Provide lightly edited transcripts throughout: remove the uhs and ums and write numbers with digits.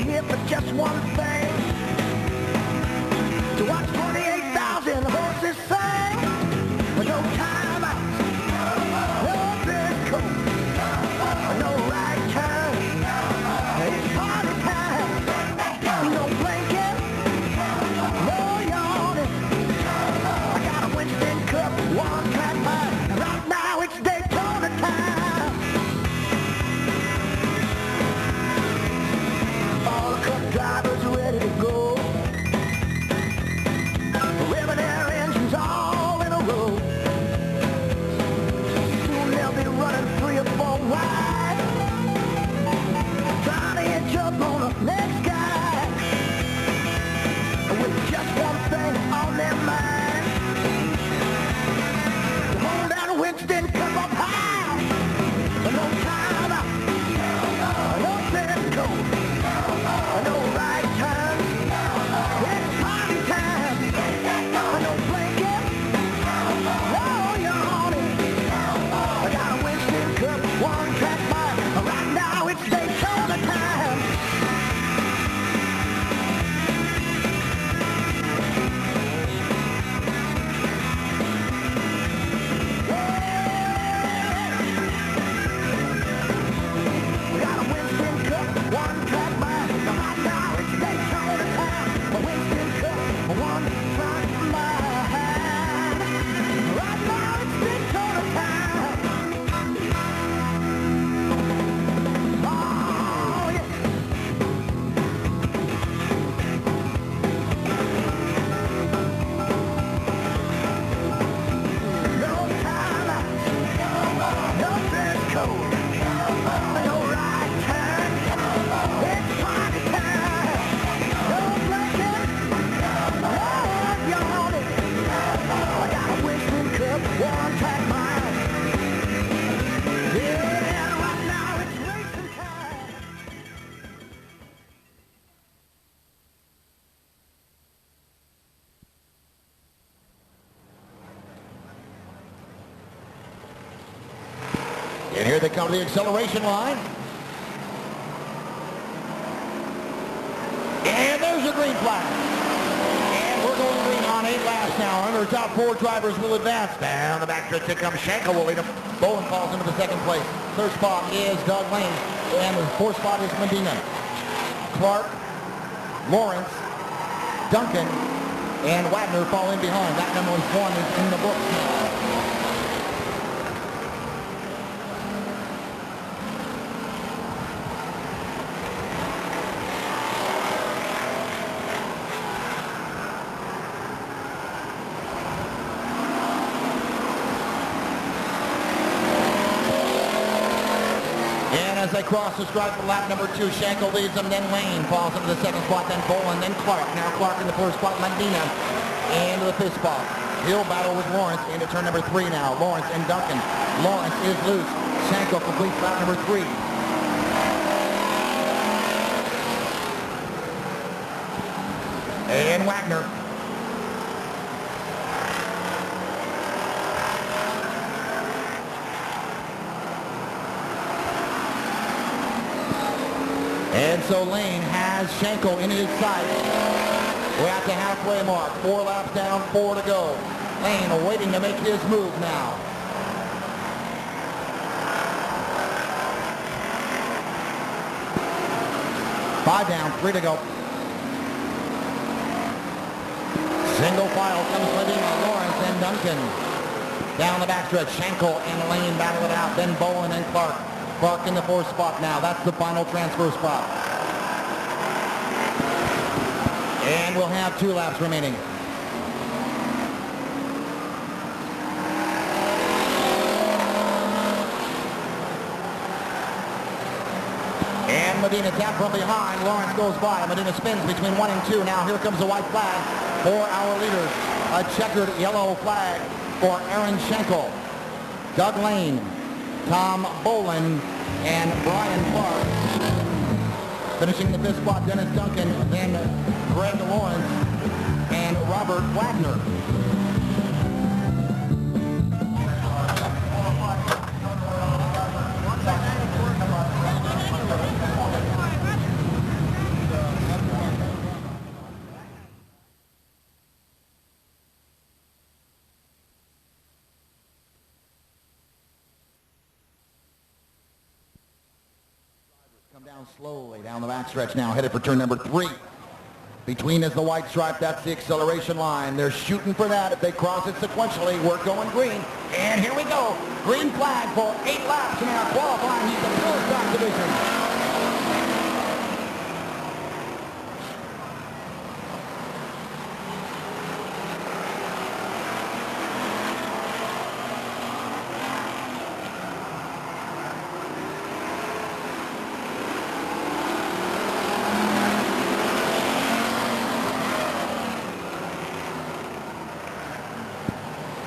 here for just one thing, to watch 28,000 horses sing, with no time out, no dress code, no right turn, it's party time, no blinking, no yawning. I got a Winston Cup, one track mind, right now it's Daytona time. All the truck drivers ready to go, revving their engines all in a row. Soon they'll be running 3 or 4 wide, trying to inch up on the next guy, with just one thing on their mind, to hold that Winston Cup up high. No time out, no dress code, no right turn, it's party time. No blinking, no yawning. I got a Winston Cup, one track mind. Right now it's Daytona time. We got a Winston Cup, one track mind. Right now it's Daytona time. A Winston Cup, one track mind. Right now it's Daytona time. Oh yeah. No time out, no dress code, no right turn, it's party time. No blinking, no yawning. I got a Winston Cup, one track mind. Yeah, right now it's racing time. And here they come to the acceleration line. And there's a green flag. And we're going green on 8 laps now. And our top 4 drivers will advance. Down the backstretch, here comes Schenkel. Will lead him. Bowen falls into the 2nd place. 3rd spot is Doug Lane. And the 4th spot is Medina. Clark, Lawrence, Duncan, and Wagner fall in behind. That number 1 is in the books now. As they cross the stripe for lap number 2, Schenkel leads them, then Lane falls into the 2nd spot, then Bowen, then Clark. Now Clark in the 4th spot, Medina into the 5th spot. He'll battle with Lawrence into turn number 3 now. Lawrence and Duncan. Lawrence is loose. Schenkel completes lap number 3. And Wagner. And so Lane has Schenkel in his sights. We're at the halfway mark. 4 laps down, 4 to go. Lane waiting to make his move now. Five down, 3 to go. Single file comes Medina, Lawrence, and Duncan. Down the backstretch, Schenkel and Lane battle it out. Then Bowen and Clark. Clark in the 4th spot now. That's the final transfer spot. And we'll have 2 laps remaining. And Medina tapped from behind. Lawrence goes by. Medina spins between 1 and 2. Now here comes the white flag for our leaders. A checkered yellow flag for Aaron Schenkel, Doug Lane, Tom Boland, and Brian Clark. Finishing the 5th spot, Dennis Duncan, then Greg Lawrence, and Robert Wagner. down slowly down the backstretch now, headed for turn number 3. Between is the white stripe. That's the acceleration line. They're shooting for that. If they cross it sequentially, we're going green. And here we go. Green flag for 8 laps in our qualifying heat, the pure stock division.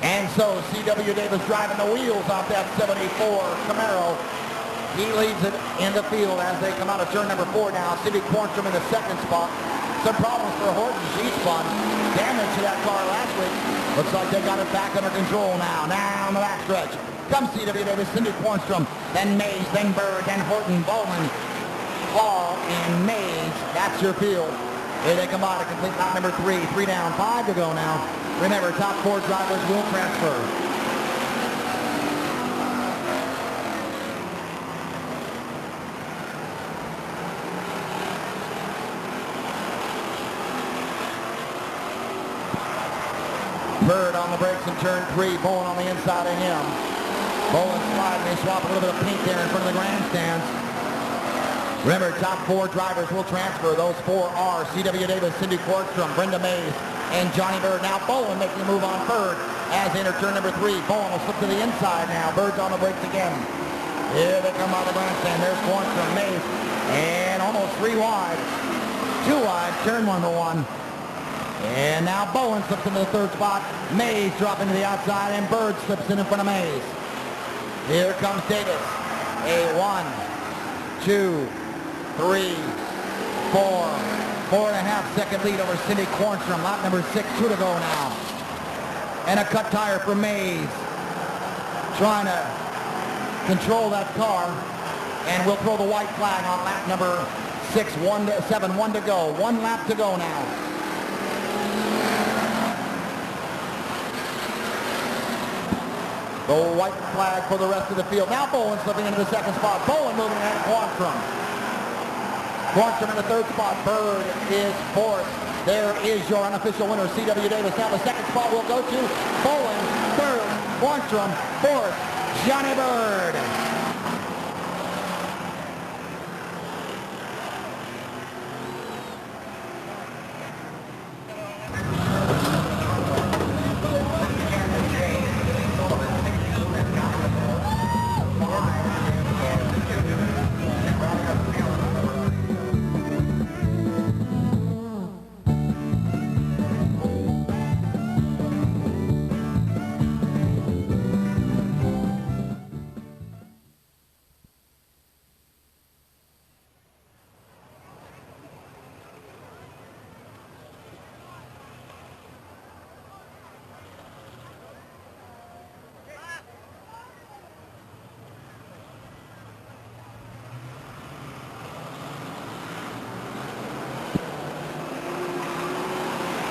And so C.W. Davis driving the wheels off that 74 Camaro. He leads it in the field as they come out of turn number 4 now. Sidney Cornstrom in the second spot. Some problems for Horton. She spun. Damage to that car last week. Looks like they got it back under control now. Now on the backstretch comes C.W. Davis, Sidney Cornstrom, then Mays, then Bird, then Horton, Bowman, Hall, and Mays. That's your field. Here they come out to complete lap number 3. 3 down, 5 to go now. Remember, top 4 drivers will transfer. Bird on the brakes in turn 3. Bowen on the inside of him. Bowen sliding. They swap a little bit of paint there in front of the grandstands. Remember, top 4 drivers will transfer. Those 4 are C.W. Davis, Cindy Corkstrom, Brenda Mays, and Johnny Bird. Now Bowen making a move on Bird as they enter turn number 3. Bowen will slip to the inside now. Bird's on the brakes again. Here they come out of the grandstand. There's Corkstrom, Mays, and almost 3 wide. 2 wide, turn number 1. And now Bowen slips into the 3rd spot. Mays dropping to the outside, and Bird slips in front of Mays. Here comes Davis. A 1, 2, 3, 4. 4.5-second lead over Cindy Cornstrom. Lap number 6, 2 to go now. And a cut tire for Mays. Trying to control that car. And we'll throw the white flag on lap number 6, 7, 1 to go. 1 lap to go now. The white flag for the rest of the field. Now Bowen slipping into the 2nd spot. Bowen moving ahead of Cornstrom. Cornstrom in the 3rd spot. Bird is 4th. There is your unofficial winner, C.W. Davis. Now the 2nd spot will go to Bowen, 3rd, Cornstrom, 4th, Johnny Bird.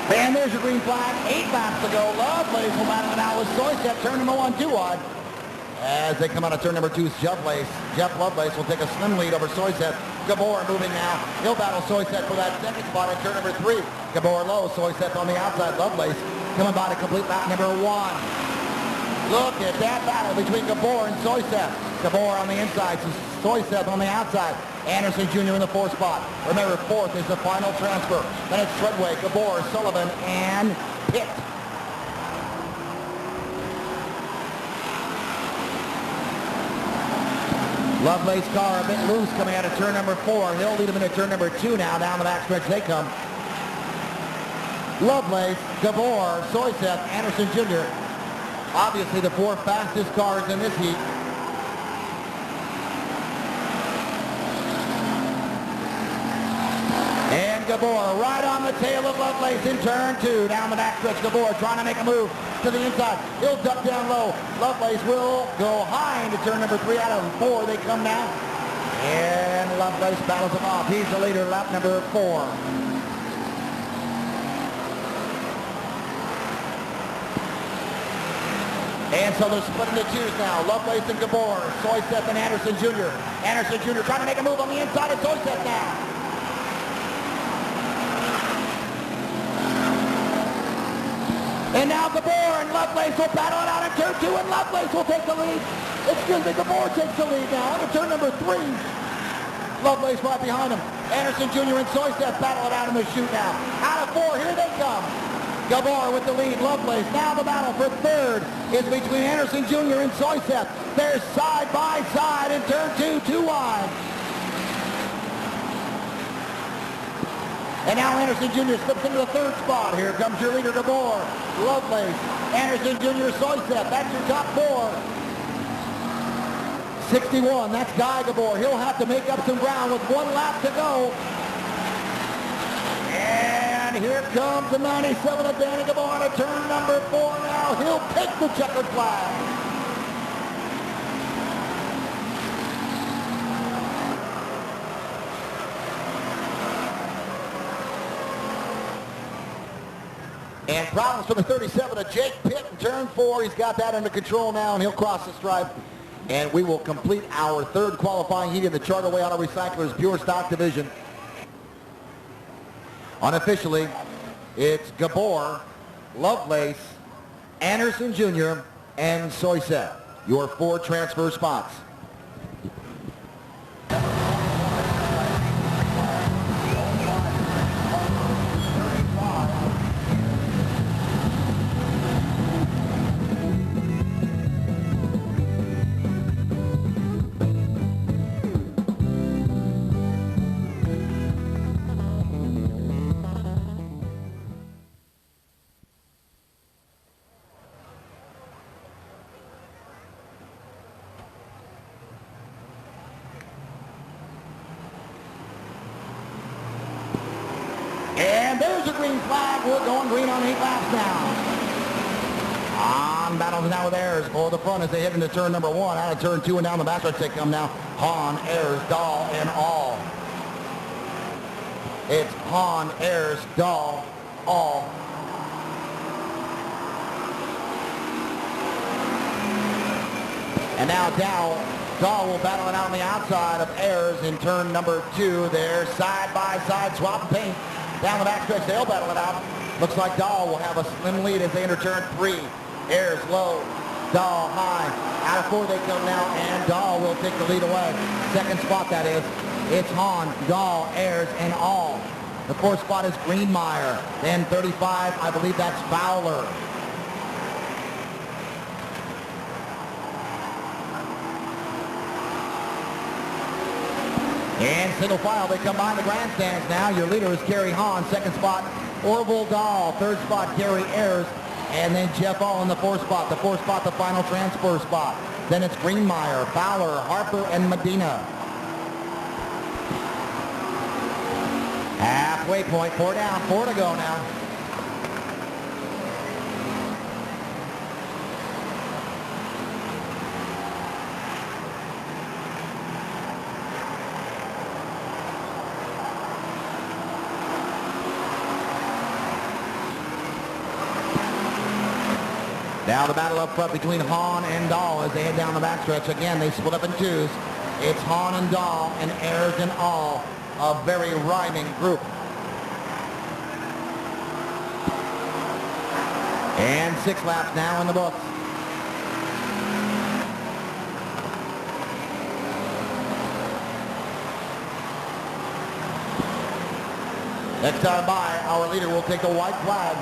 And there's your green flag. 8 laps to go. Lovelace will battle it out with Soyset. Turn number 1, 2 wide. As they come out of turn number 2, Jeff Lovelace will take a slim lead over Soyset. Gabor moving now. He'll battle Soyset for that 2nd spot in turn number 3. Gabor low. Soyset on the outside. Lovelace coming by to complete lap number 1. Look at that battle between Gabor and Soyset. Gabor on the inside. Soyset on the outside. Anderson Jr. in the 4th spot. Remember, 4th is the final transfer. Then it's Treadway, Gabor, Sullivan, and Pitt. Lovelace car a bit loose coming out of turn number 4. He'll lead him into turn number 2 now. Down the backstretch they come. Lovelace, Gabor, Soyset, Anderson Jr. Obviously the 4 fastest cars in this heat. And Gabor right on the tail of Lovelace in turn 2. Down the backstretch, Gabor trying to make a move to the inside. He'll duck down low. Lovelace will go high into turn number 3. Out of 4 they come now. And Lovelace battles him off. He's the leader, lap number 4. And so they're split into twos now. Lovelace and Gabor, Soyseth and Anderson Jr. Anderson Jr. trying to make a move on the inside of Soyseth now. And now Gabor and Lovelace will battle it out in turn 2, and Lovelace will take the lead. Excuse me, Gabor takes the lead now into turn number 3. Lovelace right behind him. Anderson Jr. and Soyseth battle it out in the chute now. Out of 4, here they come. Gabor with the lead, Lovelace. Now the battle for third is between Anderson Jr. and Soyseth. They're side by side in turn 2, 2 wide. And now Anderson Jr. slips into the third spot. Here comes your leader, Gabor. Lovelace, Anderson Jr., Soyseth. That's your top 4. 61, that's Guy Gabor. He'll have to make up some ground with 1 lap to go. And here comes the 97 of Danny Gabor to turn number 4 now. He'll take the checkered flag. And problems for the 37 of Jake Pitt in turn 4. He's got that under control now, and he'll cross the stripe. And we will complete our third qualifying heat in the Charterway Auto Recyclers Pure Stock Division. Unofficially, it's Gabor, Lovelace, Anderson Jr., and Soyseth, your 4 transfer spots. And there's a green flag. We're going green on 8 laps now. On battles now with Ayers for the front as they head into turn number 1. Out of turn 2 and down the backstretch they come now. Hahn, Ayers, Dahl, and All. It's Hahn, Ayers, Dahl, All. And now Dahl will battle it out on the outside of Ayers in turn number 2. They're side by side swapping paint. Down the backstretch, they'll battle it out. Looks like Dahl will have a slim lead as they enter turn 3. Ayers low, Dahl high. Out of 4 they come now, and Dahl will take the lead away. Second spot, that is. It's Hahn, Dahl, Ayers, and All. The 4th spot is Greenmeyer. Then 35, I believe that's Fowler. And single file, they come by the grandstands now. Your leader is Kerry Hahn. Second spot, Orville Dahl. Third spot, Gary Ayers. And then Jeff All in the 4th spot. The 4th spot, the final transfer spot. Then it's Greenmeyer, Fowler, Harper, and Medina. Halfway point, 4 down, 4 to go now. Now the battle up front between Hahn and Dahl as they head down the backstretch. Again, they split up in 2s. It's Hahn and Dahl and Ayers and All. A very rhyming group. And 6 laps now in the books. Next time by, our leader will take the white flag.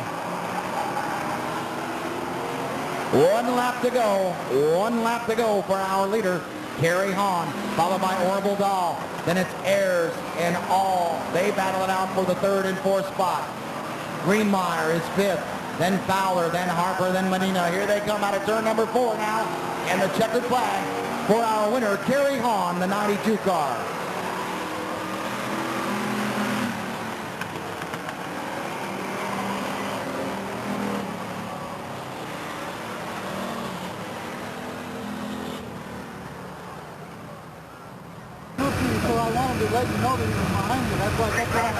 1 lap to go. 1 lap to go for our leader, Kerry Hahn, followed by Orville Dahl. Then it's Ayers and All. They battle it out for the 3rd and 4th spot. Greenmeyer is 5th. Then Fowler, then Harper, then Medina. Here they come out of turn number 4 now. And the checkered flag for our winner, Kerry Hahn, the 92 car. So I wanted to let you know that you were behind me. That's what I said.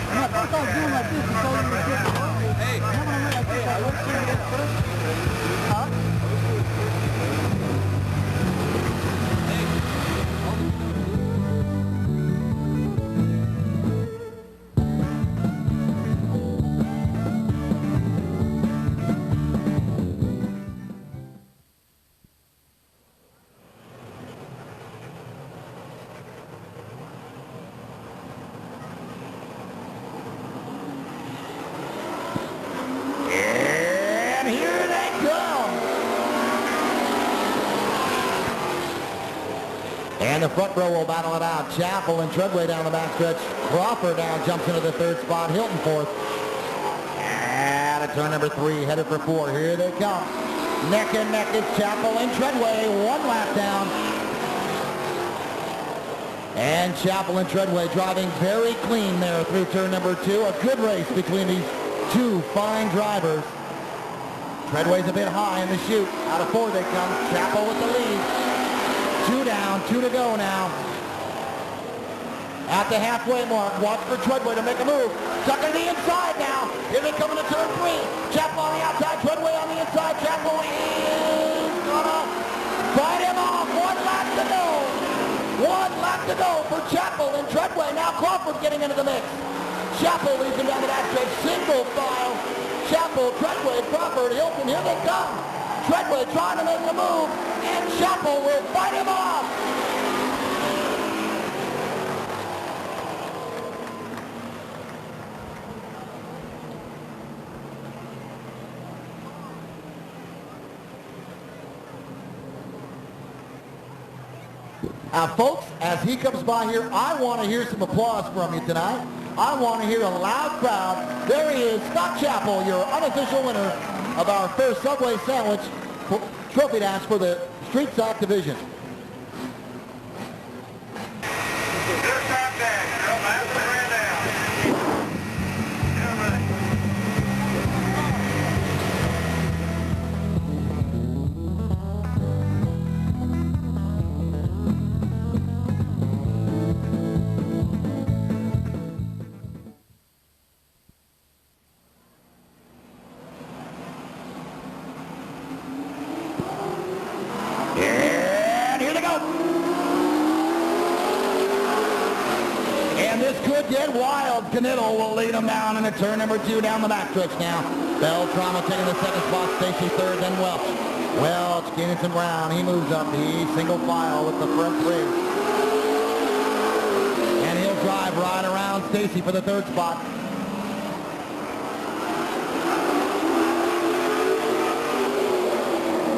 And at first I was doing like this to show you were getting behind me. Hey, I went like this. I looked straight at first. Huh? And the front row will battle it out. Chapel and Treadway down the backstretch. Crawford now jumps into the third spot. Hilton fourth. And at turn number 3, headed for 4. Here they come. Neck and neck is Chapel and Treadway. One lap down. And Chapel and Treadway driving very clean there through turn number 2. A good race between these two fine drivers. Treadway's a bit high in the chute. Out of 4 they come. Chapel with the lead. 2 down, 2 to go now. At the halfway mark, watch for Treadway to make a move. Tucking the inside now. Here they come into turn 3. Chapel on the outside, Treadway on the inside. Chapel is gonna fight him off. 1 lap to go. 1 lap to go for Chapel and Treadway. Now Crawford getting into the mix. Chapel leads him down the backstretch. Single file. Chapel, Treadway, Crawford, Hilton, here they come. Treadway trying to make a move, and Chapel will fight him off. Now, folks, as he comes by here, I want to hear some applause from you tonight. I want to hear a loud crowd. There he is, Scott Chapel, your unofficial winner of our first Subway Sandwich Trophy Dash for the Street Stock Division. And here they go. And this could get wild. Knittel will lead them down into turn number 2 down the backstretch now. Beltramo taking the second spot. Stacy third, then Welch. Welch gaining some ground. He moves up. He's single file with the front 3. And he'll drive right around Stacy for the third spot.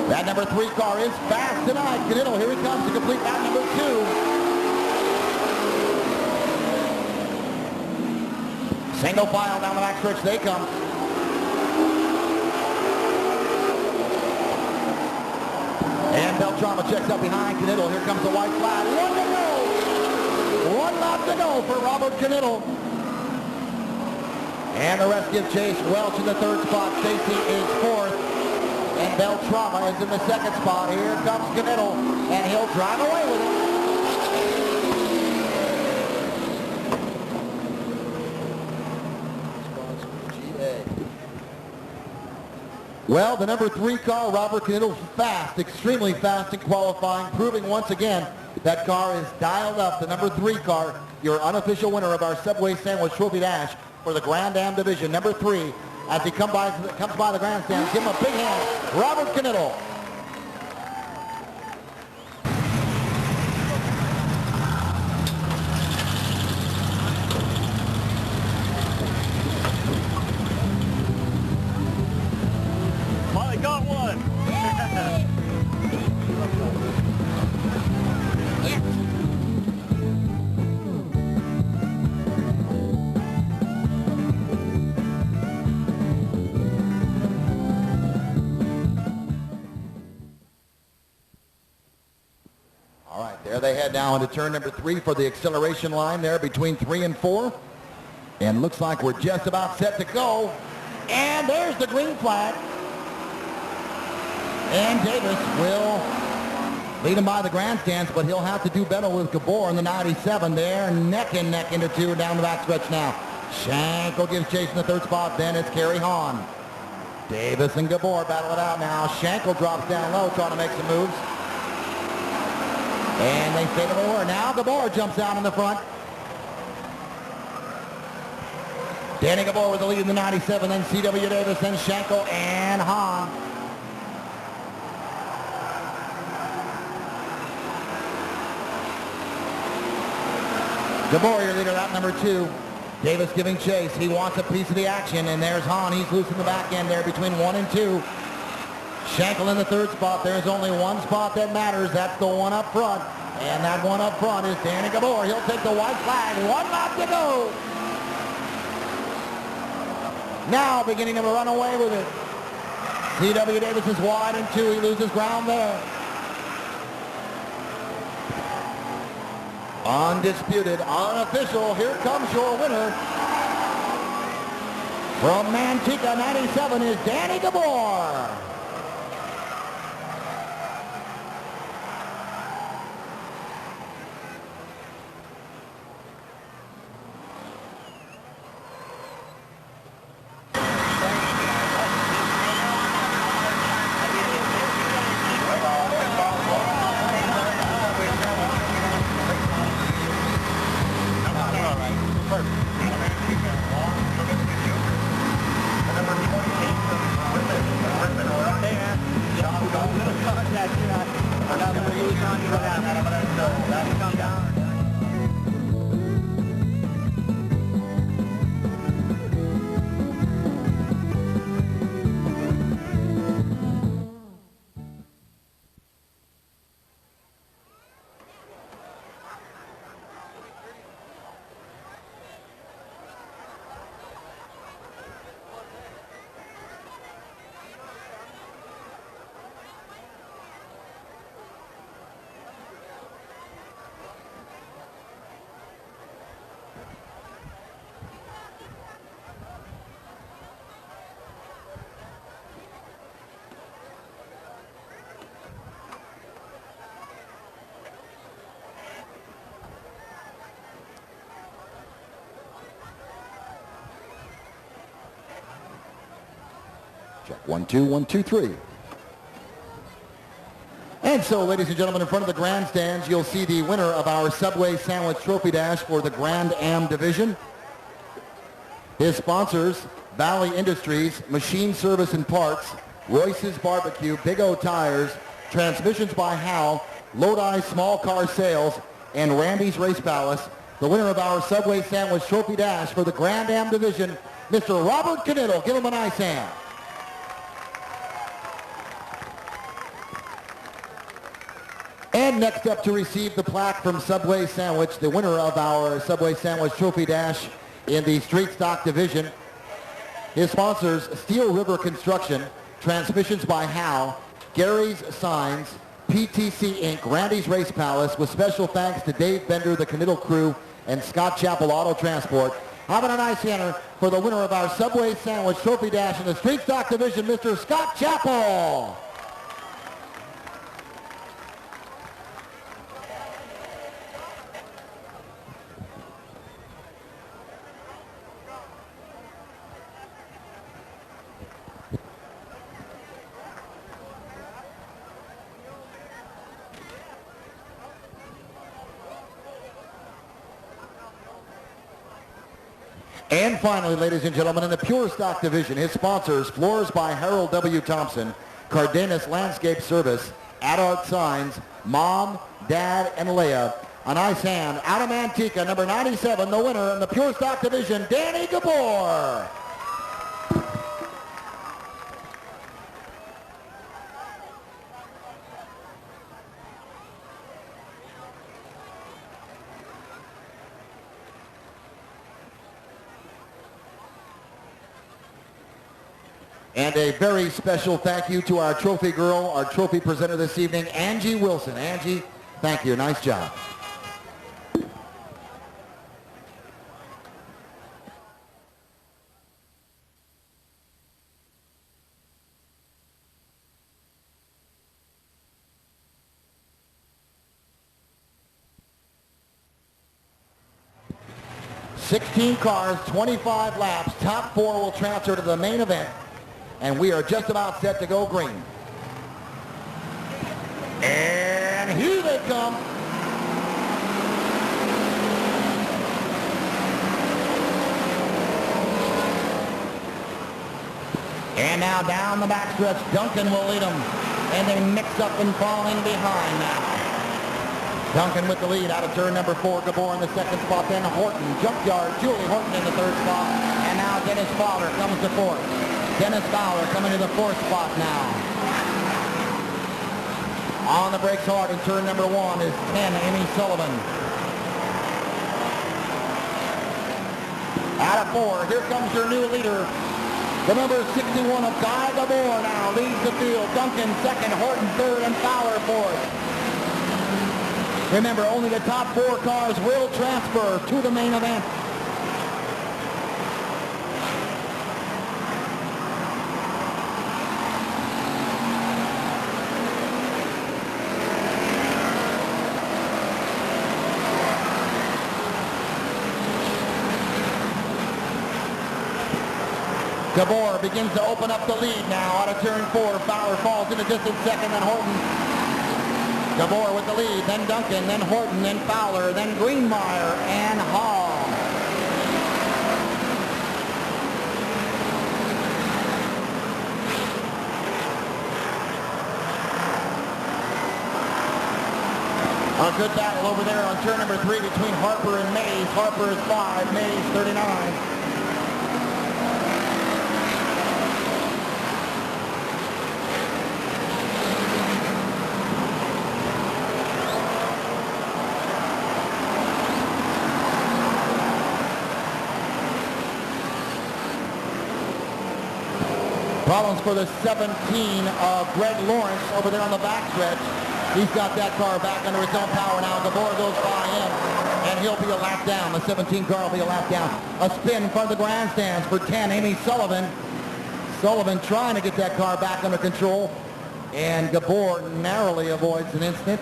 That number 3 car is fast tonight. Knittel, here he comes to complete that number 2. Single file down the backstretch they come. And Beltramo checks up behind Knittel. Here comes the white flag. 1 to go. 1 lap to go for Robert Knittel. And the rest give chase. Welch in the third spot. Stacy is fourth. And Beltramo is in the second spot. Here comes Knittel, and he'll drive away with it. Well, the number 3 car, Robert Knittel, fast, extremely fast in qualifying, proving once again that car is dialed up. The number 3 car, your unofficial winner of our Subway Sandwich Trophy Dash for the Grand Am Division. Number 3. As he comes by the grandstand, give him a big hand, Robert Knittel. Finally got one. There they head now into turn number 3 for the acceleration line there between 3 and 4. And looks like we're just about set to go. And there's the green flag. And Davis will lead him by the grandstands, but he'll have to do better with Gabor in the 97 there. Neck and neck into 2 down the backstretch now. Schenkel gives chase in the third spot. Then it's Kerry Hahn. Davis and Gabor battle it out now. Schenkel drops down low trying to make some moves. And they stay to the war. Now Gabor jumps out in the front. Danny Gabor with the lead in the 97, then C.W. Davis, then Schenkel and Hahn. Gabor, your leader, out number 2. Davis giving chase. He wants a piece of the action, and there's Hahn. He's loose in the back end there between 1 and 2. Schenkel in the third spot. There's only one spot that matters. That's the one up front. And that one up front is Danny Gabor. He'll take the white flag. 1 lap to go. Now beginning to run away with it. C.W. Davis is wide in 2. He loses ground there. Undisputed, unofficial. Here comes your winner. From Manteca 97 is Danny Gabor. Check 1, 2, 1, 2, 3. And so, ladies and gentlemen, in front of the grandstands, you'll see the winner of our Subway Sandwich Trophy Dash for the Grand Am Division. His sponsors, Valley Industries, Machine Service and Parts, Royce's Barbecue, Big O Tires, Transmissions by Howe, Lodi Small Car Sales, and Randy's Race Palace. The winner of our Subway Sandwich Trophy Dash for the Grand Am Division, Mr. Robert Knittel. Give him a nice hand. And next up to receive the plaque from Subway Sandwich, the winner of our Subway Sandwich Trophy Dash in the Street Stock Division. His sponsors, Steel River Construction, Transmissions by Howe, Gary's Signs, PTC Inc., Randy's Race Palace, with special thanks to Dave Bender, the Knittel Crew, and Scott Chappell Auto Transport. Having a nice hand for the winner of our Subway Sandwich Trophy Dash in the Street Stock Division, Mr. Scott Chappell. And finally, ladies and gentlemen, in the Pure Stock Division, his sponsors, Floors by Harold W. Thompson, Cardenas Landscape Service, Adart Signs, Mom, Dad, and Leah. A nice hand out of Manteca, number 97, the winner in the Pure Stock Division, Danny Gabor. And a very special thank you to our trophy girl, our trophy presenter this evening, Angie Wilson. Angie, thank you. Nice job. "16 cars, 25 laps. Top 4 will transfer to the main event. And we are just about set to go green. And here they come. And now down the backstretch, Duncan will lead them. And they mix up and falling behind now. Duncan with the lead out of turn number 4. Gabor in the second spot. Then Horton, Junkyard, Julie Horton in the third spot. And now Dennis Fowler comes to fourth. Dennis Fowler coming to the 4th spot now. On the brakes hard in turn number 1 is 10, Amy Sullivan. Out of 4, here comes your new leader. The number 61 of Guy Gabor now leads the field. Duncan second, Horton third, and Fowler fourth. Remember, only the top 4 cars will transfer to the main event. Gabor begins to open up the lead now out of turn 4. Fowler falls in a distant second, then Horton. Gabor with the lead, then Duncan, then Horton, then Fowler, then Greenmeyer and Hall. A good battle over there on turn number 3 between Harper and Mays. Harper is 5, Mays 39. Problems for the 17 of Greg Lawrence over there on the backstretch. He's got that car back under his own power now. Gabor goes by him, and he'll be a lap down. The 17 car will be a lap down. A spin in front of the grandstands for 10, Amy Sullivan. Sullivan trying to get that car back under control, and Gabor narrowly avoids an incident.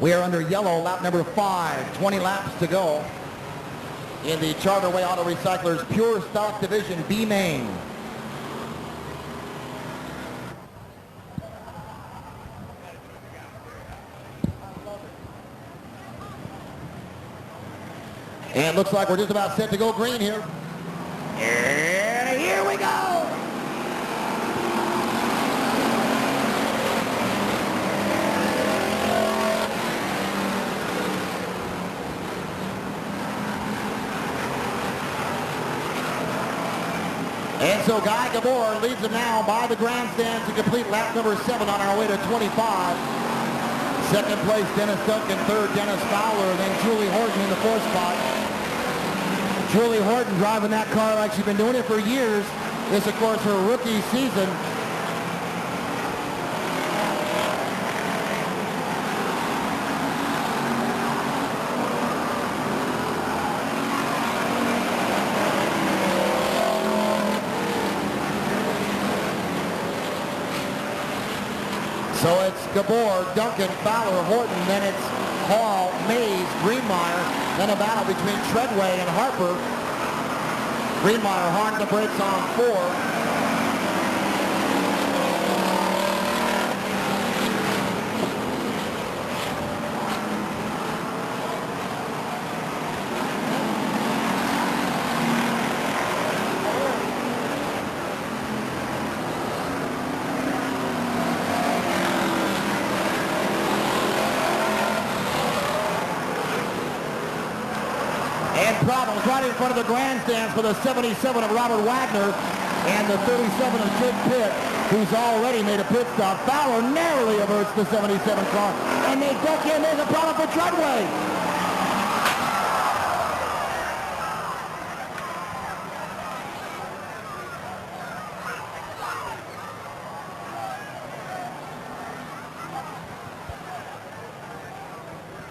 We are under yellow, lap number 5, 20 laps to go in the Charterway Auto Recyclers Pure Stock Division B main. And looks like we're just about set to go green here. And here we go! And so Guy Gabor leads them now by the grandstand to complete lap number 7 on our way to 25. Second place, Dennis Duncan. Third, Dennis Fowler. Then Julie Horton in the 4th spot. Julie Horton driving that car like she's been doing it for years. This, of course, her rookie season. So it's Gabor, Duncan, Fowler, Horton, then it's Hall, Mays, Greenmeyer, then a battle between Treadway and Harper. Greenmeyer hard the brakes on 4. Problems right in front of the grandstands for the 77 of Robert Wagner and the 37 of Jake Pitt, who's already made a pit stop. Fowler narrowly averts the 77 car, and they duck in. There's a problem for Treadway.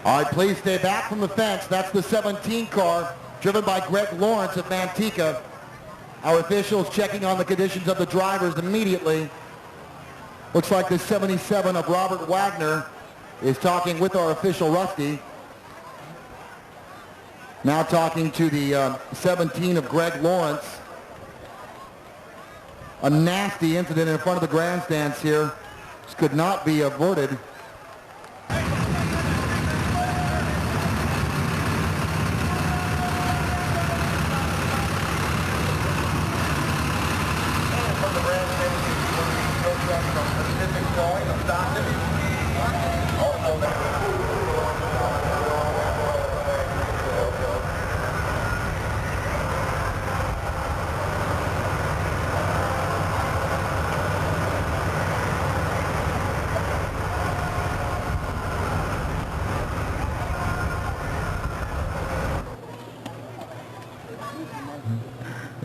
All right, please stay back from the fence. That's the 17 car, driven by Greg Lawrence of Manteca. Our officials checking on the conditions of the drivers immediately. Looks like the 77 of Robert Wagner is talking with our official Rusty. Now talking to the 17 of Greg Lawrence. A nasty incident in front of the grandstands here. This could not be averted.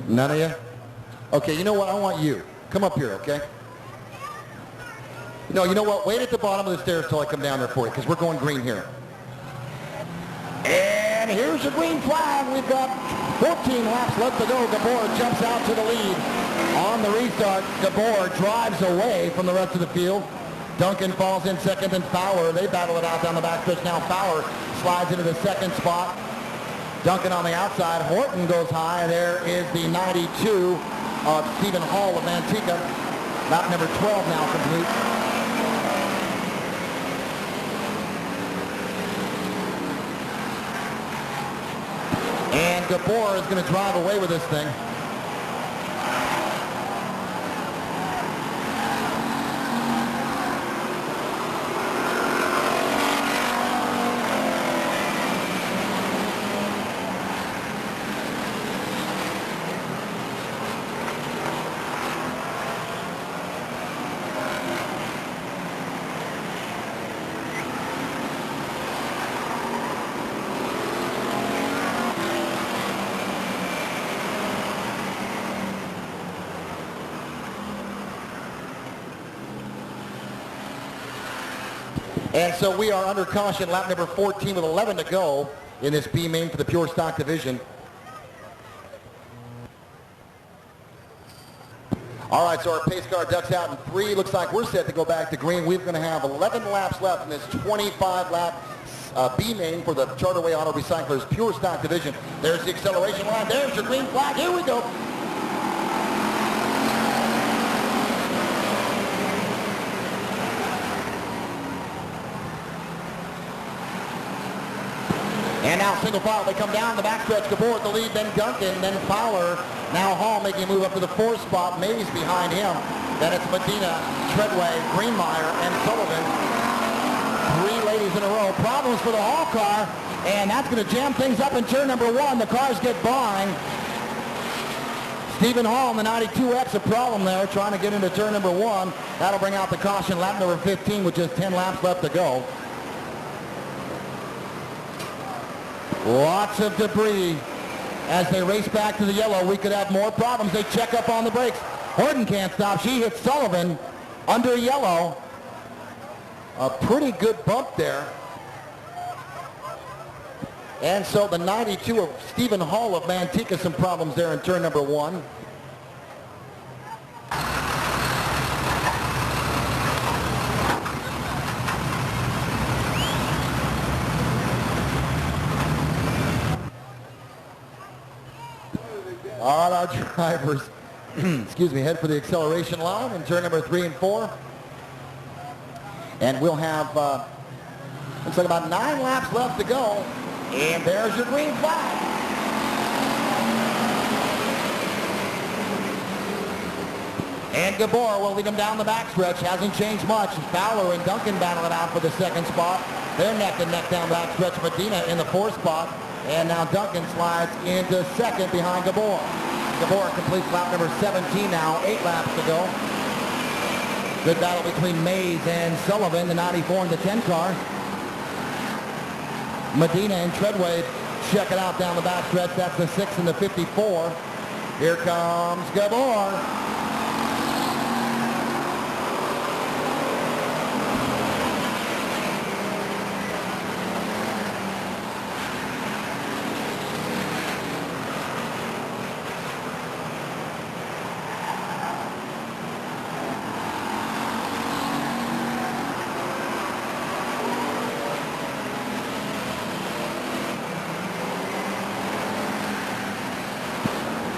None of you? Okay, you know what? I want you. Come up here, okay? No, you know what? Wait at the bottom of the stairs till I come down there for you, because we're going green here. And here's your green flag. We've got 14 laps left to go. Gabor jumps out to the lead. On the restart, Gabor drives away from the rest of the field. Duncan falls in second, and Fowler, they battle it out down the backstretch. Now Fowler slides into the second spot. Duncan on the outside. Horton goes high. There is the 92 of Stephen Hall of Manteca. Lap number 12 now complete. And Gabor is going to drive away with this thing. And so we are under caution, lap number 14 with 11 to go in this B main for the pure stock division. All right, so our pace car ducks out in 3. Looks like we're set to go back to green. We're going to have 11 laps left in this 25-lap B main for the Charterway Auto Recyclers pure stock division. There's the acceleration line. There's your green flag. Here we go. And now single file, they come down the backstretch. Gabor at the lead, then Duncan, then Fowler. Now Hall making a move up to the 4th spot. Mays behind him. Then it's Medina, Treadway, Greenmeyer, and Sullivan. 3 ladies in a row. Problems for the Hall car, and that's going to jam things up in turn number 1. The cars get by. Stephen Hall in the 92X, a problem there, trying to get into turn number 1. That'll bring out the caution, lap number 15, with just 10 laps left to go. Lots of debris as they race back to the yellow. We could have more problems. They check up on the brakes. Horton can't stop. She hits Sullivan under yellow. A pretty good bump there. And so the 92 of Stephen Hall of Manteca, some problems there in turn number 1. All our drivers, excuse me, head for the acceleration line in turn number 3 and 4. And we'll have, looks like about 9 laps left to go. And there's your green flag. And Gabor will lead them down the backstretch. Hasn't changed much. Fowler and Duncan battle it out for the 2nd spot. They're neck and neck down backstretch. Medina in the 4th spot. And now Duncan slides into 2nd behind Gabor. Gabor completes lap number 17 now. 8 laps to go. Good battle between Mays and Sullivan, the 94 and the 10 car. Medina and Treadway check it out down the backstretch. That's the 6 and the 54. Here comes Gabor.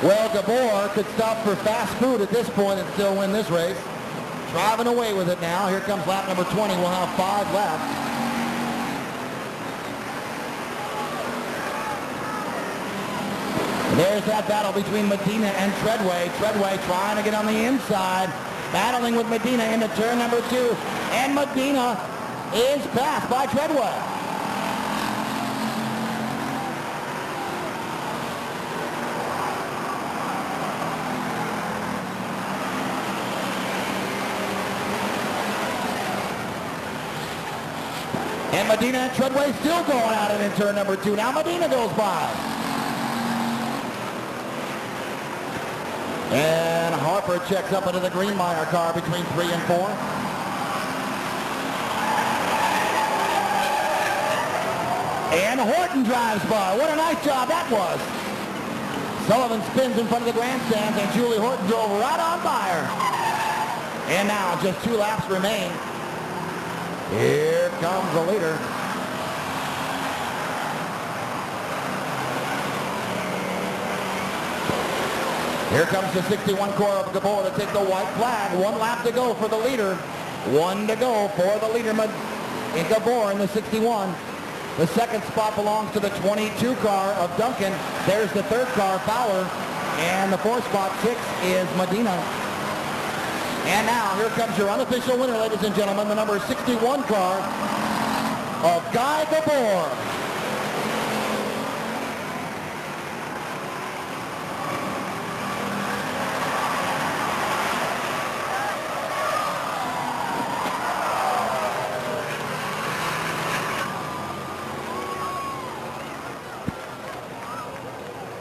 Well, Gabor could stop for fast food at this point and still win this race. Driving away with it now. Here comes lap number 20. We'll have 5 left. And there's that battle between Medina and Treadway. Treadway trying to get on the inside. Battling with Medina into turn number 2. And Medina is passed by Treadway. And Medina and Treadway still going at it in turn number 2. Now Medina goes by. And Harper checks up into the Greenmeyer car between 3 and 4. And Horton drives by. What a nice job that was. Sullivan spins in front of the grandstands, and Julie Horton drove right on by her. And now just 2 laps remain. Here comes the leader. Here comes the 61 core of Gabor to take the white flag. 1 lap to go for the leader. 1 to go for the leader in Gabor in the 61. The second spot belongs to the 22 car of Duncan. There's the 3rd car, Fowler. And the 4th spot, 6, is Medina. And now, here comes your unofficial winner, ladies and gentlemen, the number 61 car of Guy Gabor.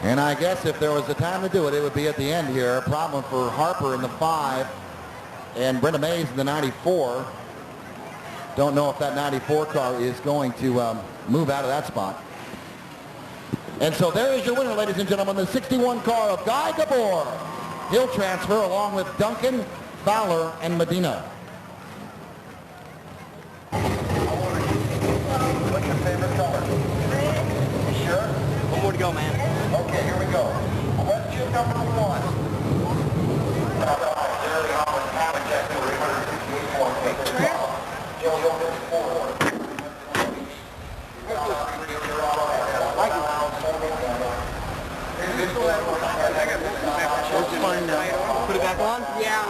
And I guess if there was a time to do it, it would be at the end here. A problem for Harper in the 5 and Brenda Mays in the 94. Don't know if that 94 car is going to move out of that spot. And so there is your winner, ladies and gentlemen, the 61 car of Guy Gabor. He'll transfer along with Duncan, Fowler, and Medina. What's your favorite color? You sure? One more to go, man. Okay, here we go. Question number 1. Put it back on? Yeah.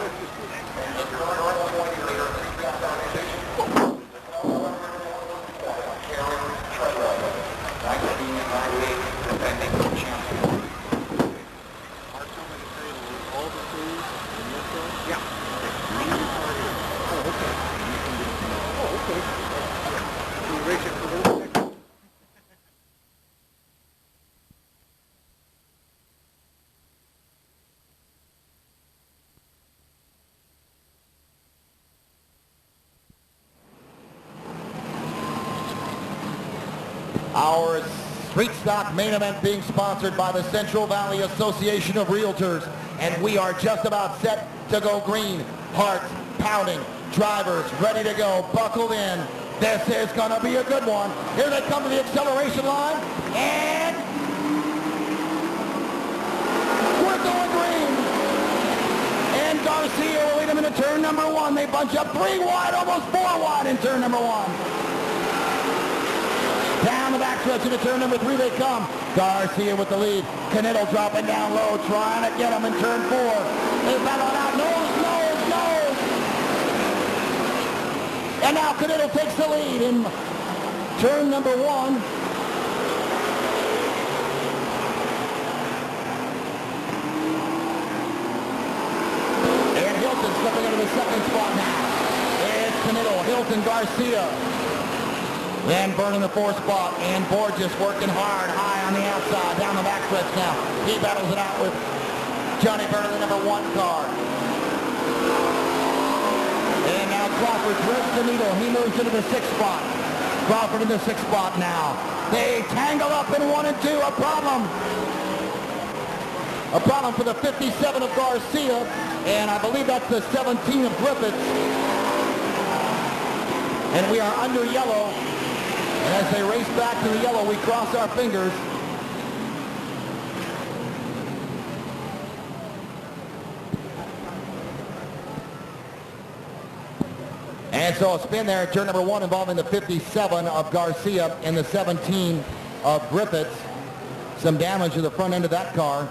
Our street stock main event being sponsored by the Central Valley Association of Realtors, and we are just about set to go green. Hearts pounding, drivers ready to go, buckled in. This is going to be a good one. Here they come to the acceleration line, and we're going green. And Garcia will lead them into turn number 1. They bunch up 3 wide, almost 4 wide in turn number 1. Down the backstretch into turn number 3 they come. Garcia with the lead. Canetto dropping down low, trying to get him in turn 4. They battle it out. Nose. And now Canetto takes the lead in turn number 1. And Hilton slipping into the 2nd spot now. It's Canetto, Hilton, Garcia. Then Byrne in the 4th spot, and Borges working hard, high on the outside, down the backstretch now. He battles it out with Johnny Byrne in the number 1 car. And now Crawford threads the needle. He moves into the 6th spot. Crawford in the 6th spot now. They tangle up in 1 and 2. A problem. A problem for the 57 of Garcia, and I believe that's the 17 of Griffiths. And we are under yellow. And as they race back to the yellow, we cross our fingers. And so a spin there at turn number 1 involving the 57 of Garcia and the 17 of Griffiths. Some damage to the front end of that car.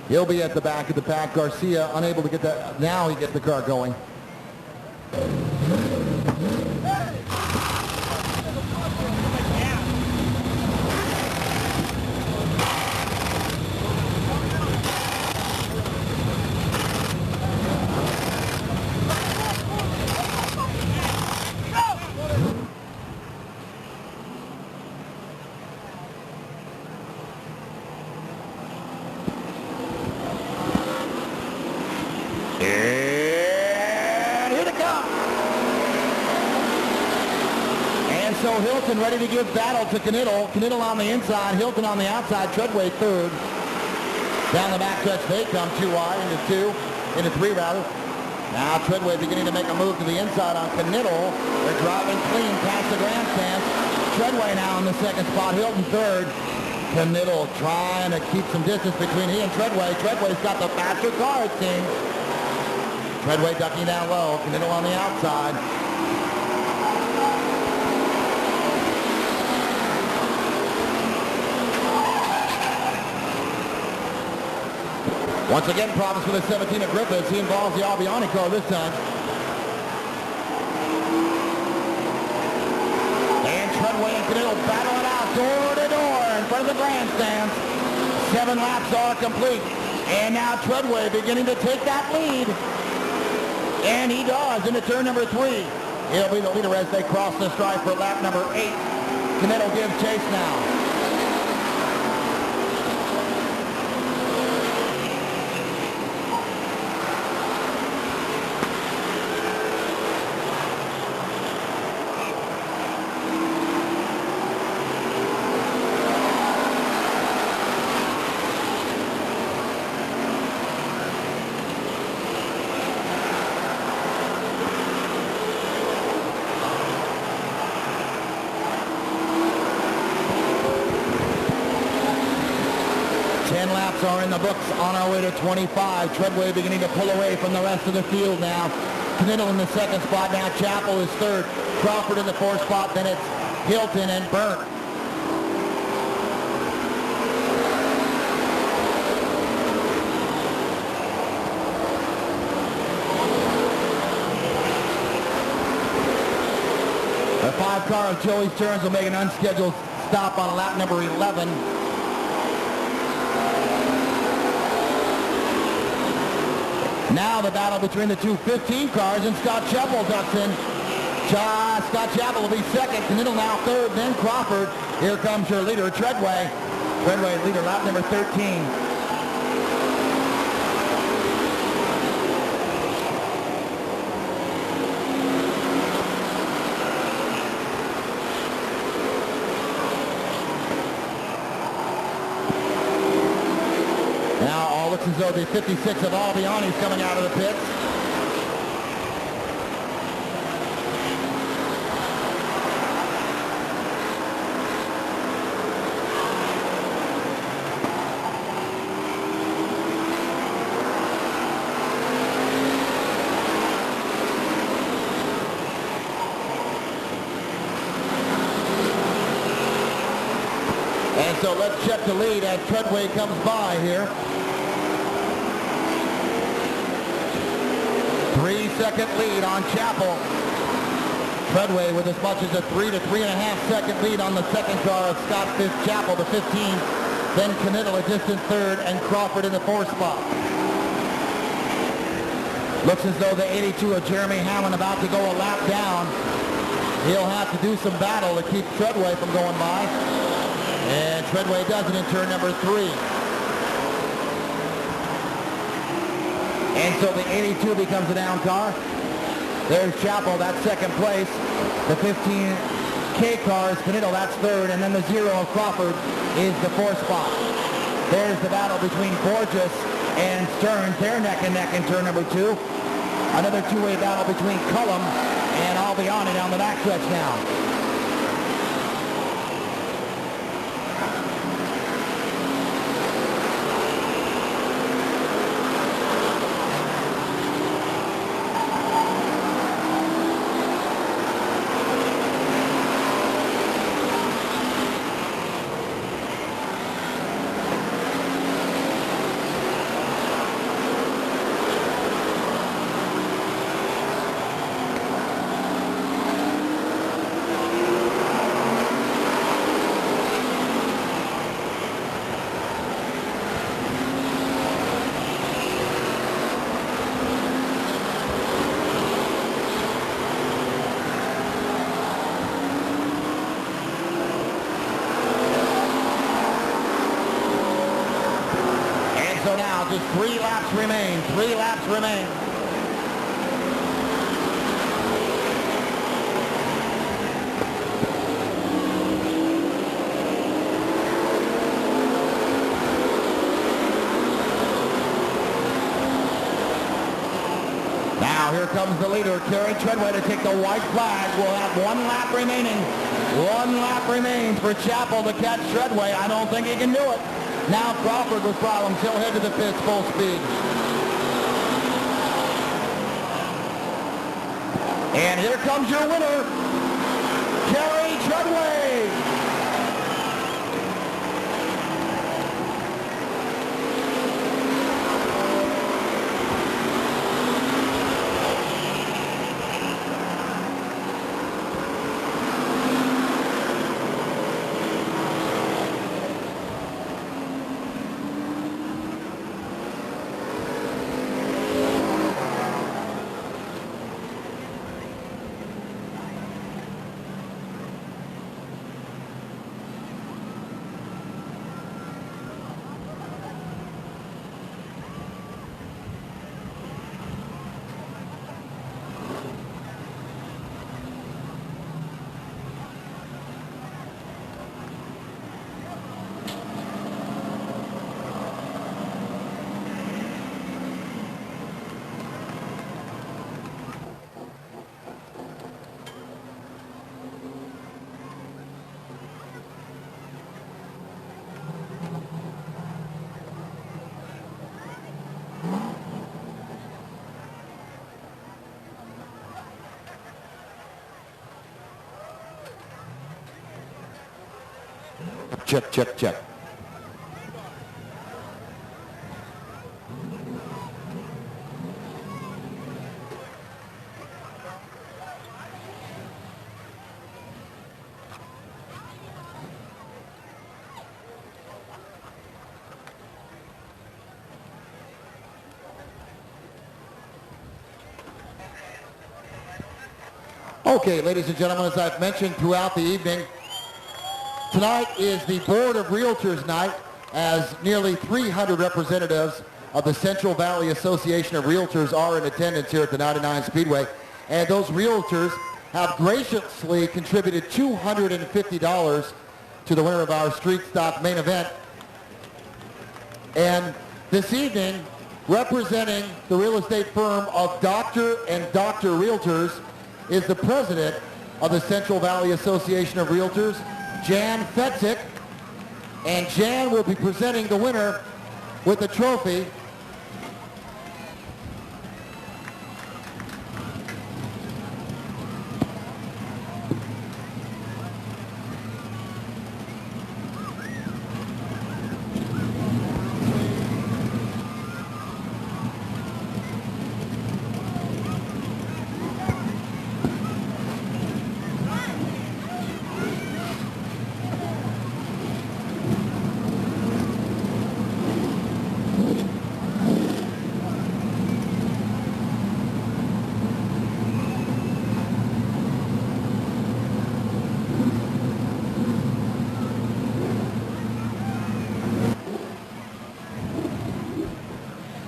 He'll be at the back of the pack. Garcia unable to get that. Now he gets the car going. Hilton ready to give battle to Knittel. Knittel on the inside, Hilton on the outside, Treadway third. Down the back stretch they come, 2 wide, into 3 rather. Now Treadway beginning to make a move to the inside on Knittel. They're driving clean past the grandstands. Treadway now in the second spot, Hilton third. Knittel trying to keep some distance between he and Treadway. Treadway's got the faster car, it seems. Treadway ducking down low, Knittel on the outside. Once again, problems for the 17 of Griffiths. He involves the Albiani car this time. And Treadway and Knittel battle it out door to door in front of the grandstands. 7 laps are complete. And now Treadway beginning to take that lead. And he does into turn number 3. He'll be the leader as they cross the stripe for lap number 8. Knittel gives chase now. Are in the books on our way to 25. Treadway beginning to pull away from the rest of the field now. Knittel in the second spot now. Chappell is third. Crawford in the fourth spot. Then it's Hilton and Burke. The 5 car of Joey Stearns will make an unscheduled stop on lap number 11. Now the battle between the two 15 cars, and Scott Chappell ducks in. Scott Chappell will be second. Knittel now third, then Crawford. Here comes your leader, Treadway. Treadway leader, lap number 13. Looks as though the 56 of Albiani is coming out of the pits. And so let's check the lead as Treadway comes by here. 3-second lead on Chappell. Treadway with as much as a 3 to 3.5 second lead on the second car of Scott Chappell, the 15. Then Knittel a distant third, and Crawford in the fourth spot. Looks as though the 82 of Jeremy Hamlin about to go a lap down. He'll have to do some battle to keep Treadway from going by. And Treadway does it in turn number 3. And so the 82 becomes a down car. There's Chappell, that's second place. The 15K car is Knittel, that's third. And then the 0 of Crawford is the fourth spot. There's the battle between Borges and Stearns. They're neck and neck in turn number 2. Another two-way battle between Cullum and Albiani down the backstretch now. So now just 3 laps remain. 3 laps remain. Now here comes the leader, Kerry Treadway, to take the white flag. We'll have 1 lap remaining. 1 lap remains for Chappell to catch Treadway. I don't think he can do it. Now Crawford with problems. He'll head to the pits full speed. And here comes your winner, Kerry Treadway. Check, check, check. Okay, ladies and gentlemen, as I've mentioned throughout the evening, tonight is the Board of Realtors night, as nearly 300 representatives of the Central Valley Association of Realtors are in attendance here at the 99 Speedway. And those realtors have graciously contributed $250 to the winner of our Street Stock main event. And this evening, representing the real estate firm of Dr. and Dr. Realtors is the president of the Central Valley Association of Realtors, Jan Fetzik, and Jan will be presenting the winner with the trophy.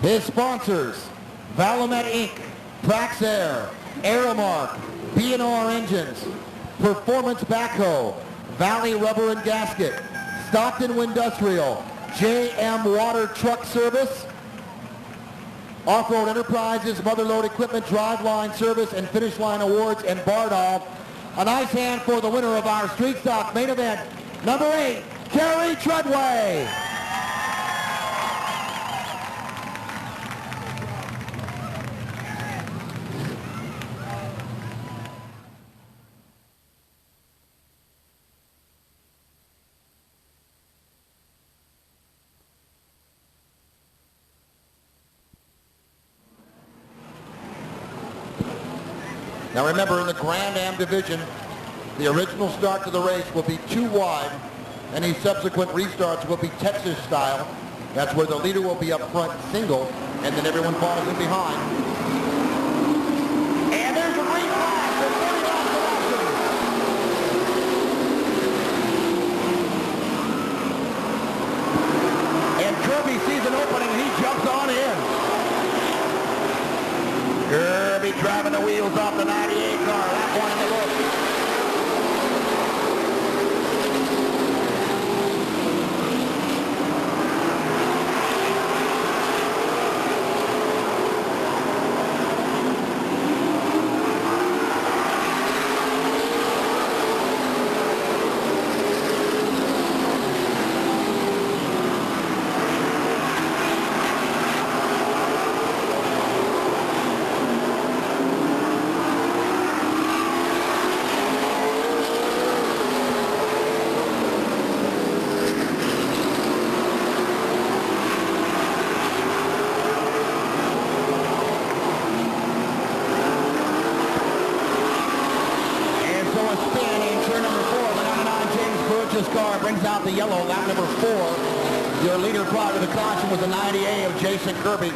His sponsors, Valamet Inc., Praxair, Aramark, B&R Engines, Performance Backhoe, Valley Rubber and Gasket, Stockton Industrial, JM Water Truck Service, Off-Road Enterprises, Motherlode Equipment, Driveline Service, and Finish Line Awards, and Bardolph. A nice hand for the winner of our Street Stock main event, number 8, Kerry Treadway. Now remember, in the Grand Am division, the original start to the race will be 2 wide. Any subsequent restarts will be Texas style. That's where the leader will be up front single, and then everyone falls in behind. And there's a green flag for 30 laps of action. And Kirby sees an opening, and he jumps on in. Kirby driving the wheels off the 98 car. That one in the book. the yellow, lap number 4. Your leader prior to the caution was the 98 of Jason Kirby.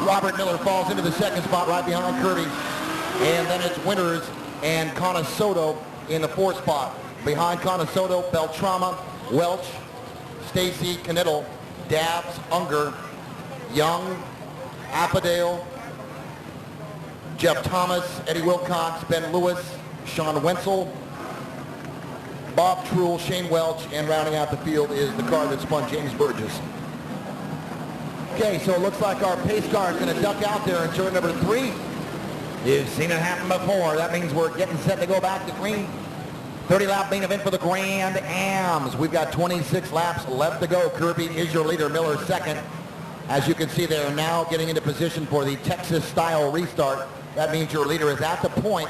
Robert Miller falls into the second spot right behind Kirby. And then it's Winters and Conasoto in the 4th spot. Behind Conasoto, Beltrama, Welch, Stacy, Knittel, Dabbs, Unger, Young, Appadale, Jeff Thomas, Eddie Wilcox, Ben Lewis, Sean Wenzel, Bob Truhl, Shane Welch, and rounding out the field is the car that spun James Burgess. Okay, so it looks like our pace car is going to duck out there in turn number 3. You've seen it happen before. That means we're getting set to go back to green. 30-lap main event for the Grand Ams. We've got 26 laps left to go. Kirby is your leader, Miller second. As you can see, they're now getting into position for the Texas-style restart. That means your leader is at the point,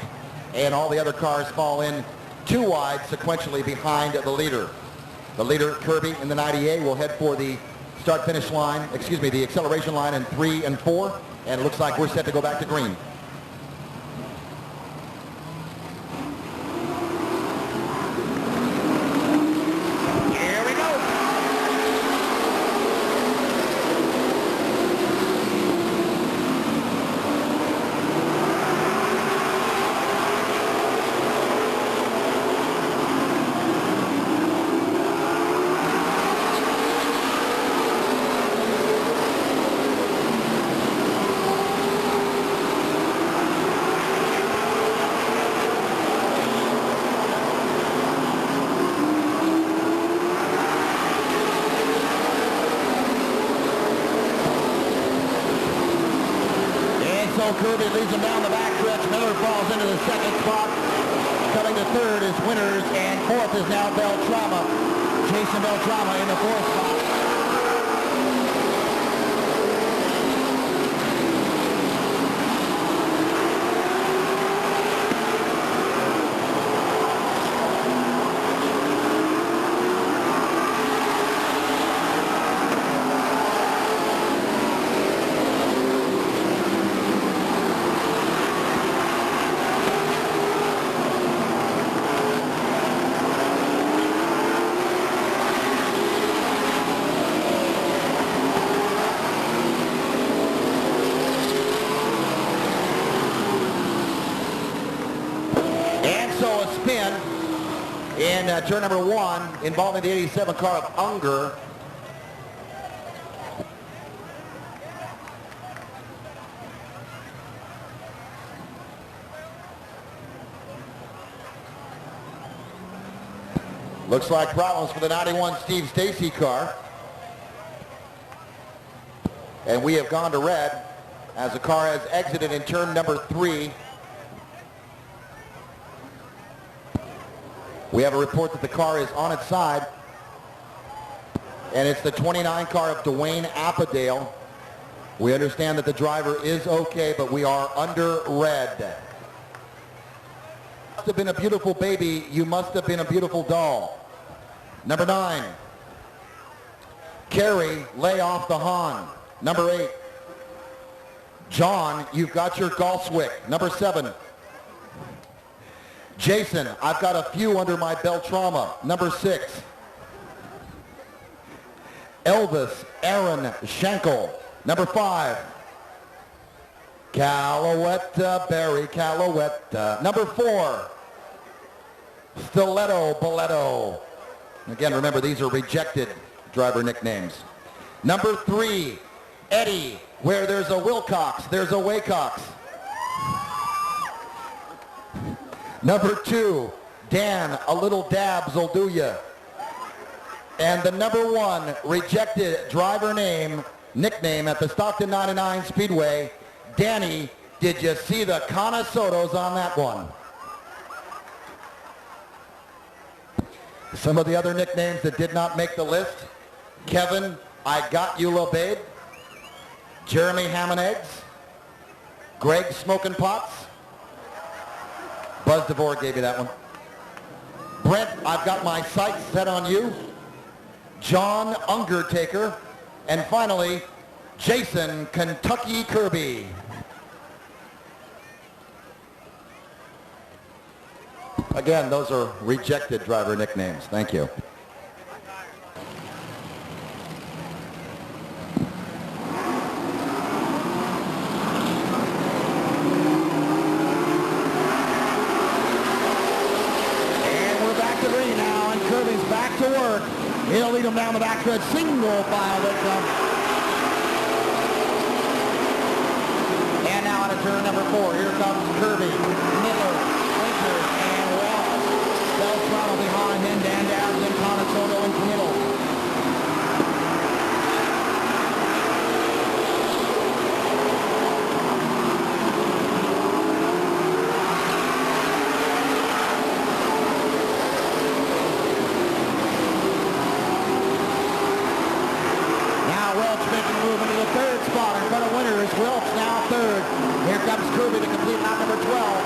and all the other cars fall in 2 wide sequentially behind the leader. The leader, Kirby, in the 98 will head for the start-finish line, the acceleration line in 3 and 4, and it looks like we're set to go back to green. Kirby leads him down the backstretch. Miller falls into the second spot. Coming to third is Winters, and fourth is now Beltrama. Jason Beltrama in the 4th spot. In turn number 1, involving the 87 car of Unger. Looks like problems for the 91 Steve Stacy car. And we have gone to red as the car has exited in turn number 3. We have a report that the car is on its side, and it's the 29 car of Dwayne Appadale. We understand that the driver is okay, but we are under red. Must have been a beautiful baby. You must have been a beautiful doll. Number 9, Carrie, lay off the Hahn. Number 8, John, you've got your Galswick. Number 7, Jason, I've got a few under my Beltrama. Number 6. Elvis Aaron Schenkel. Number 5. Calouetta Barry Calouetta. Number 4. Stiletto Boletto. Again, remember, these are rejected driver nicknames. Number 3. Eddie, where there's a Wilcox, there's a Waycox. Number 2, Dan, a little dabs will do ya. And the number 1 rejected driver nickname at the Stockton 99 Speedway, Danny, did you see the Conasotos on that one? Some of the other nicknames that did not make the list, Kevin, I got you, lil' babe. Jeremy Ham and Eggs. Greg Smoking Pots. Buzz DeVore gave you that one. Brent, I've got my sights set on you. John Ungertaker. And finally, Jason Kentucky Kirby. Again, those are rejected driver nicknames. Thank you. come down the backstretch. Single file they come. And now out of turn number 4, here comes Kirby, Miller, Winters, and Wells. Beltramo behind him, Dan Downs, then Conasoto and Knittel. Third spot in front of Winters. Wilkes now third. Here comes Kirby to complete lap number 12.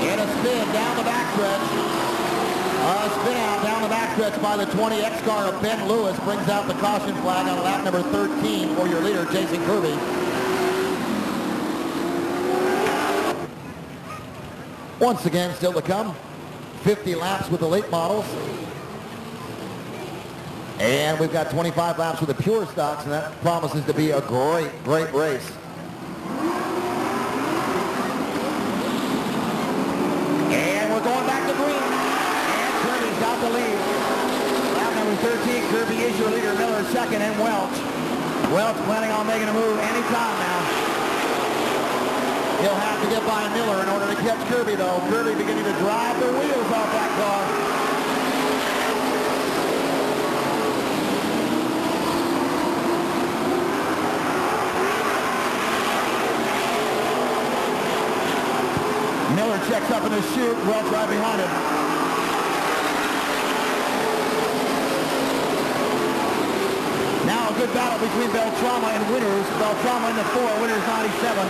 And a spin down the backstretch. Spin out down the backstretch by the 20 X-Car of Ben Lewis brings out the caution flag on lap number 13 for your leader, Jason Kirby. Once again, still to come, 50 laps with the late models. And we've got 25 laps with the pure stocks, and that promises to be a great, great race. And we're going back to green. Kirby's got the lead. Lap number 13, Kirby is your leader. Miller second, and Welch. Welch planning on making a move anytime now. He'll have to get by Miller in order to catch Kirby, though. Kirby beginning to drive the wheels off that car. Miller checks up in his chute. Welch right behind him. Now a good battle between Beltramo and Winters. Beltramo in the 4, Winters 97.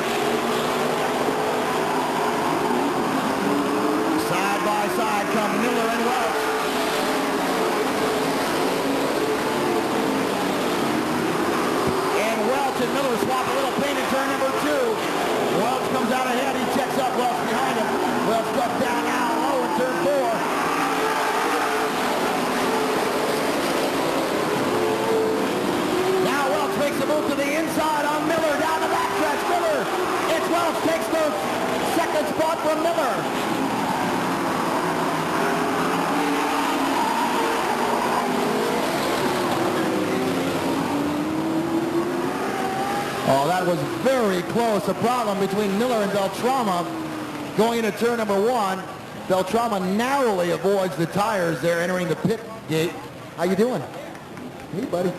Side by side come Miller and Welch. And Welch and Miller swap a little paint in turn number 2. Welch comes out ahead. He checks up. Welch behind him. Welch struck down now low in turn 4. Makes a move to the inside on Miller down the backstretch. Miller, it's Welch takes the second spot from Miller. Oh, that was very close. A problem between Miller and Beltramo going into turn number 1. Beltramo narrowly avoids the tires there entering the pit gate. How you doing? Hey, buddy.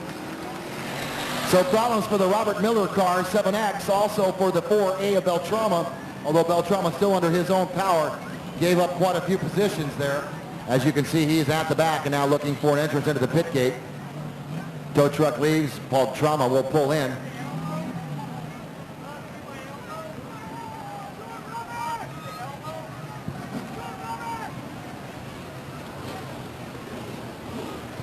So problems for the Robert Miller car, 7X, also for the 4A of Beltramo, although Beltramo still under his own power, gave up quite a few positions there. As you can see, he's at the back and now looking for an entrance into the pit gate. Tow truck leaves, Beltramo will pull in.